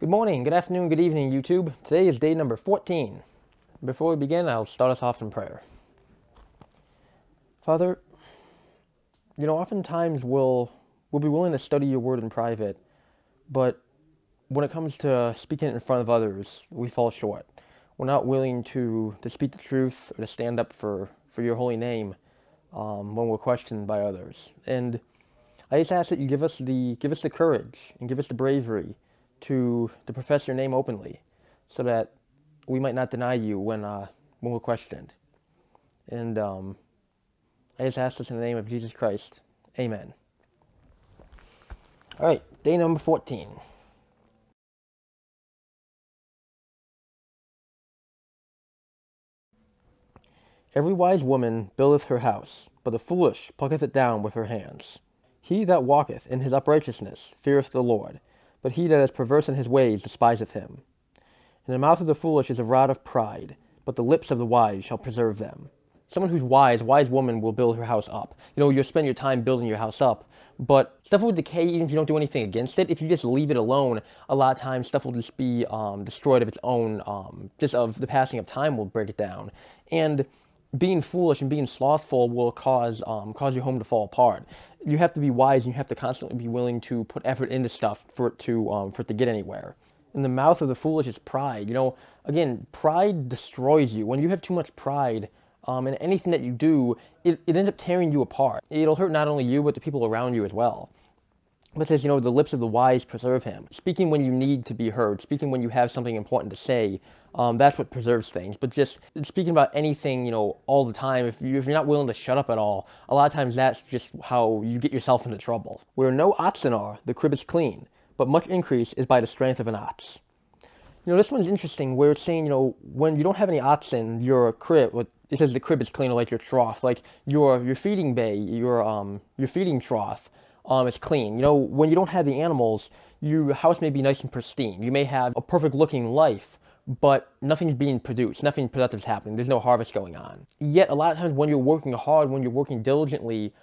Good morning, good afternoon, good evening, YouTube. Today is day number 14. Before we begin, I'll start us off in prayer. Father, oftentimes we'll be willing to study your word in private, but when it comes to speaking it in front of others, we fall short. We're not willing to speak the truth or to stand up for your holy name when we're questioned by others. And I just ask that you give us the courage and give us the bravery to profess your name openly, so that we might not deny you when we're questioned. And I just ask this in the name of Jesus Christ. Amen. All right, day number 14. Every wise woman buildeth her house, but the foolish plucketh it down with her hands. He that walketh in his uprighteousness feareth the Lord, but he that is perverse in his ways despiseth him. In the mouth of the foolish is a rod of pride, but the lips of the wise shall preserve them. Someone who's wise, a wise woman, will build her house up. You'll spend your time building your house up, but stuff will decay even if you don't do anything against it. If you just leave it alone, a lot of times stuff will just be destroyed of its own, just of the passing of time will break it down. And being foolish and being slothful will cause your home to fall apart. You have to be wise, and you have to constantly be willing to put effort into stuff for it to get anywhere. In the mouth of the foolish is pride. Again, pride destroys you. When you have too much pride in anything that you do, it ends up tearing you apart. It'll hurt not only you, but the people around you as well. But it says, the lips of the wise preserve him. Speaking when you need to be heard, speaking when you have something important to say, that's what preserves things. But just speaking about anything, all the time, if you're not willing to shut up at all, a lot of times that's just how you get yourself into trouble. Where no oxen are, the crib is clean, but much increase is by the strength of an ox. This one's interesting, where it's saying, when you don't have any oxen, your crib, it says the crib is clean, or like your trough, like your feeding bay, your feeding trough, is clean. When you don't have the animals, your house may be nice and pristine. You may have a perfect looking life, but nothing's being produced, nothing productive is happening, there's no harvest going on. Yet a lot of times when you're working hard, when you're working diligently,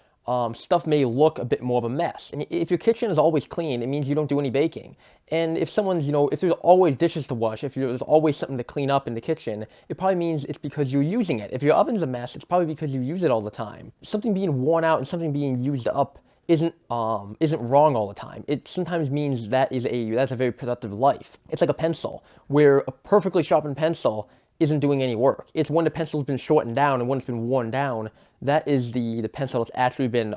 stuff may look a bit more of a mess. And if your kitchen is always clean, it means you don't do any baking. And if someone's, if there's always dishes to wash, if there's always something to clean up in the kitchen, it probably means it's because you're using it. If your oven's a mess, it's probably because you use it all the time. Something being worn out and something being used up isn't wrong all the time. It sometimes means that's a very productive life. It's like a pencil, where a perfectly sharpened pencil isn't doing any work. It's when the pencil's been shortened down and when it's been worn down, that is the pencil that's actually been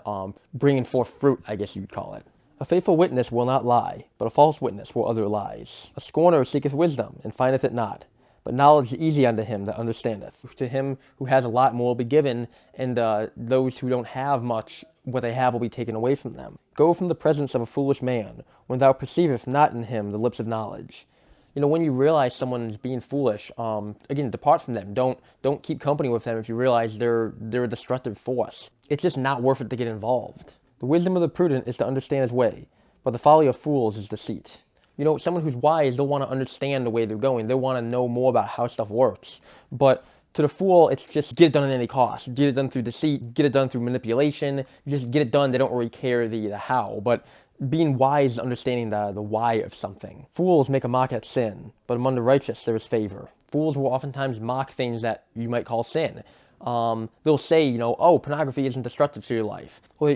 bringing forth fruit, I guess you'd call it. A faithful witness will not lie, but a false witness will utter lies. A scorner seeketh wisdom, and findeth it not. But knowledge is easy unto him that understandeth. To him who has a lot more will be given, and those who don't have much, what they have will be taken away from them. Go from the presence of a foolish man, when thou perceivest not in him the lips of knowledge. When you realize someone's being foolish, again, depart from them. Don't keep company with them if you realize they're a destructive force. It's just not worth it to get involved. The wisdom of the prudent is to understand his way, but the folly of fools is deceit. Someone who's wise, they'll want to understand the way they're going. They want to know more about how stuff works. But to the fool, it's just get it done at any cost. Get it done through deceit, get it done through manipulation. Just get it done. They don't really care the how. But being wise is understanding the why of something. Fools make a mock at sin, but among the righteous there is favor. Fools will oftentimes mock things that you might call sin. They'll say, pornography isn't destructive to your life. Or,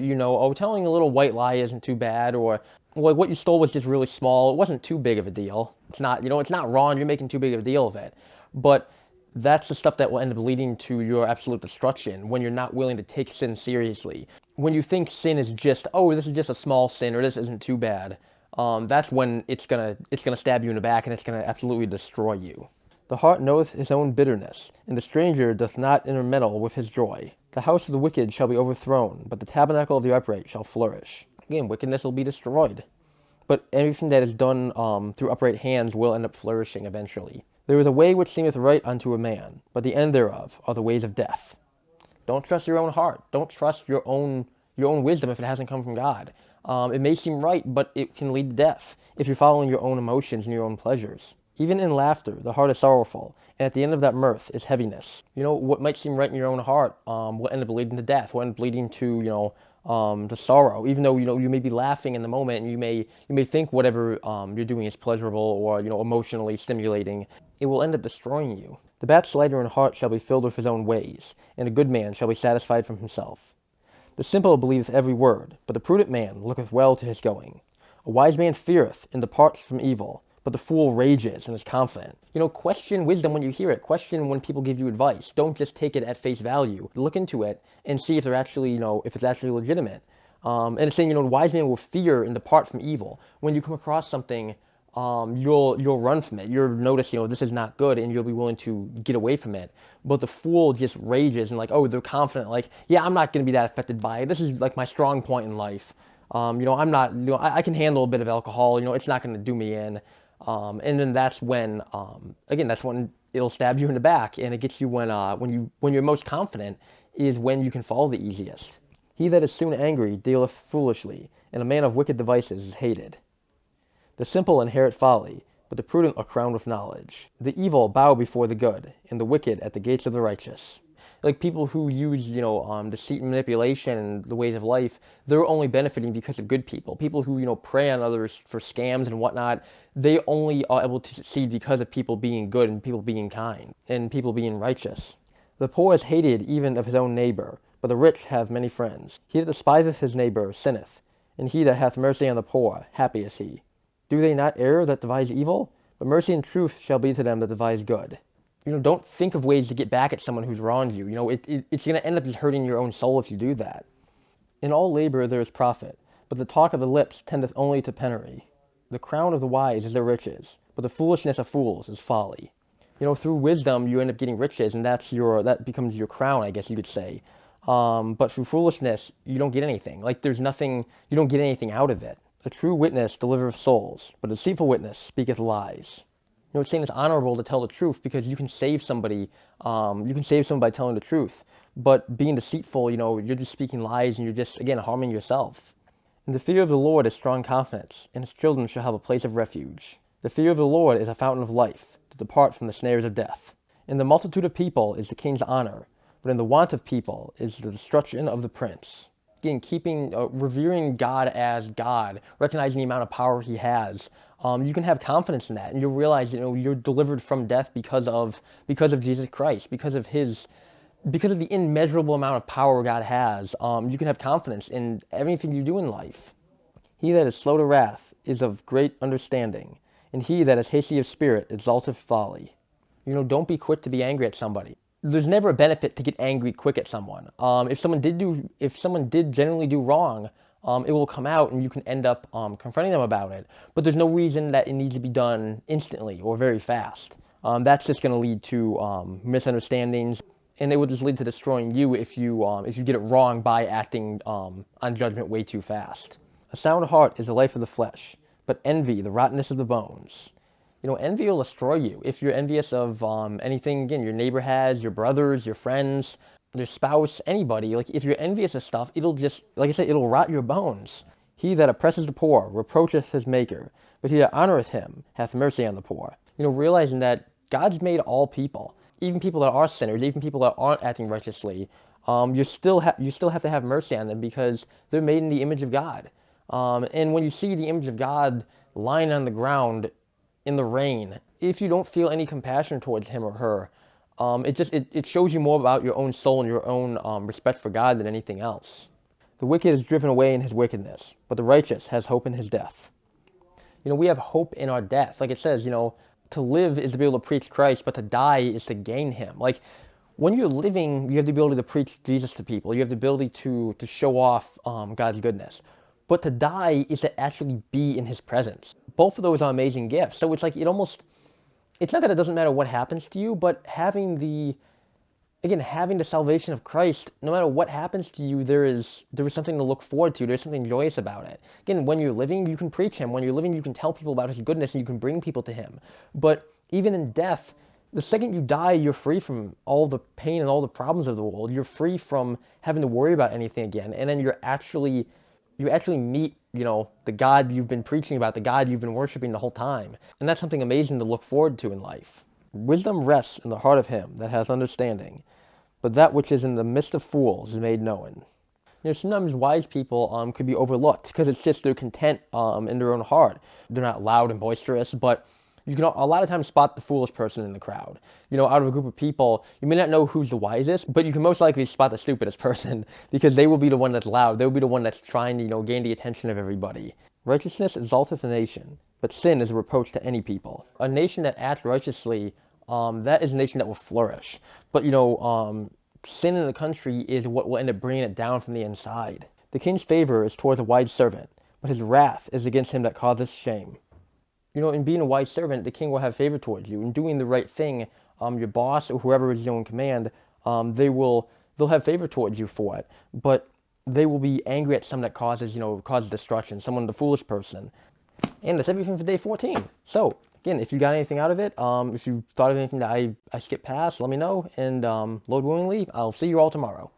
telling a little white lie isn't too bad. Or what you stole was just really small. It wasn't too big of a deal. It's not, it's not wrong. You're making too big of a deal of it. But that's the stuff that will end up leading to your absolute destruction when you're not willing to take sin seriously. When you think sin is just, this is just a small sin, or this isn't too bad, that's when it's gonna stab you in the back, and it's gonna absolutely destroy you. The heart knoweth his own bitterness, and the stranger doth not intermeddle with his joy. The house of the wicked shall be overthrown, but the tabernacle of the upright shall flourish. Again, wickedness will be destroyed. But everything that is done through upright hands will end up flourishing eventually. There is a way which seemeth right unto a man, but the end thereof are the ways of death. Don't trust your own heart. Don't trust your own wisdom if it hasn't come from God. It may seem right, but it can lead to death if you're following your own emotions and your own pleasures. Even in laughter, the heart is sorrowful, and at the end of that mirth is heaviness. What might seem right in your own heart will end up leading to death, will end up leading to, to sorrow, even though you may be laughing in the moment, and you may think whatever you're doing is pleasurable or emotionally stimulating. It will end up destroying you. The backslider in heart shall be filled with his own ways, and a good man shall be satisfied from himself. The simple believeth every word, but the prudent man looketh well to his going. A wise man feareth and departs from evil, but the fool rages and is confident. Question wisdom when you hear it. Question when people give you advice. Don't just take it at face value. Look into it and see if they're actually, if it's actually legitimate. And it's saying, the wise man will fear and depart from evil. When you come across something, you'll run from it. You'll notice, this is not good, and you'll be willing to get away from it. But the fool just rages and they're confident. Yeah, I'm not going to be that affected by it. This is my strong point in life. I'm not, I can handle a bit of alcohol. It's not going to do me in. And then that's when, that's when it'll stab you in the back, and it gets you when you're most confident is when you can fall the easiest. He that is soon angry dealeth foolishly, and a man of wicked devices is hated. The simple inherit folly, but the prudent are crowned with knowledge. The evil bow before the good, and the wicked at the gates of the righteous. People who use, deceit and manipulation and the ways of life, they're only benefiting because of good people. People who, prey on others for scams and whatnot, they only are able to succeed because of people being good and people being kind and people being righteous. The poor is hated even of his own neighbor, but the rich have many friends. He that despiseth his neighbor sinneth, and he that hath mercy on the poor, happy is he. Do they not err that devise evil? But mercy and truth shall be to them that devise good. Don't think of ways to get back at someone who's wronged you. It's going to end up just hurting your own soul if you do that. In all labor there is profit, but the talk of the lips tendeth only to penury. The crown of the wise is their riches, but the foolishness of fools is folly. Through wisdom you end up getting riches, and that becomes your crown, I guess you could say. But through foolishness you don't get anything. There's nothing, you don't get anything out of it. A true witness delivereth souls, but a deceitful witness speaketh lies. It's saying it's honorable to tell the truth because you can save somebody. You can save someone by telling the truth. But being deceitful, you're just speaking lies and you're just, again, harming yourself. And the fear of the Lord is strong confidence, and his children shall have a place of refuge. The fear of the Lord is a fountain of life, to depart from the snares of death. In the multitude of people is the king's honor, but in the want of people is the destruction of the prince. Again, revering God as God, recognizing the amount of power he has. You can have confidence in that, and you'll realize you're delivered from death because of Jesus Christ, because of the immeasurable amount of power God has. You can have confidence in everything you do in life. He that is slow to wrath is of great understanding, and he that is hasty of spirit exalteth folly. Don't be quick to be angry at somebody. There's never a benefit to get angry quick at someone. If someone did generally do wrong, it will come out and you can end up confronting them about it. But there's no reason that it needs to be done instantly or very fast. That's just going to lead to misunderstandings, and it will just lead to destroying you if you get it wrong by acting on judgment way too fast. A sound heart is the life of the flesh, but envy the rottenness of the bones. Envy will destroy you. If you're envious of anything, again, your neighbor has, your brothers, your friends, your spouse, anybody, if you're envious of stuff, it'll just, like I said, it'll rot your bones. He that oppresses the poor reproacheth his maker, but he that honoreth him hath mercy on the poor. Realizing that God's made all people, even people that are sinners, even people that aren't acting righteously, you still have to have mercy on them because they're made in the image of God. And when you see the image of God lying on the ground in the rain, if you don't feel any compassion towards him or her, it shows you more about your own soul and your own respect for God than anything else. The wicked is driven away in his wickedness, but the righteous has hope in his death. We have hope in our death. Like it says, to live is to be able to preach Christ, but to die is to gain him. When you're living, you have the ability to preach Jesus to people. You have the ability to show off God's goodness. But to die is to actually be in his presence. Both of those are amazing gifts. So it's not that it doesn't matter what happens to you, but having the salvation of Christ, no matter what happens to you, there is something to look forward to. There's something joyous about it. Again, when you're living, you can preach him. When you're living, you can tell people about his goodness and you can bring people to him. But even in death, the second you die, you're free from all the pain and all the problems of the world. You're free from having to worry about anything again. And then you actually meet, the God you've been preaching about, the God you've been worshiping the whole time. And that's something amazing to look forward to in life. Wisdom rests in the heart of him that hath understanding, but that which is in the midst of fools is made known. Sometimes wise people could be overlooked because it's just they're content in their own heart. They're not loud and boisterous, but you can a lot of times spot the foolish person in the crowd. Out of a group of people, you may not know who's the wisest, but you can most likely spot the stupidest person because they will be the one that's loud. They'll be the one that's trying to, gain the attention of everybody. Righteousness exalteth a nation, but sin is a reproach to any people. A nation that acts righteously, that is a nation that will flourish. But, sin in the country is what will end up bringing it down from the inside. The king's favor is toward the wise servant, but his wrath is against him that causeth shame. In being a wise servant, the king will have favor towards you. In doing the right thing, your boss or whoever is in command, they'll have favor towards you for it. But they will be angry at someone that causes destruction, someone, the foolish person. And that's everything for day 14. So, again, if you got anything out of it, if you thought of anything that I skipped past, let me know. And Lord willingly, I'll see you all tomorrow.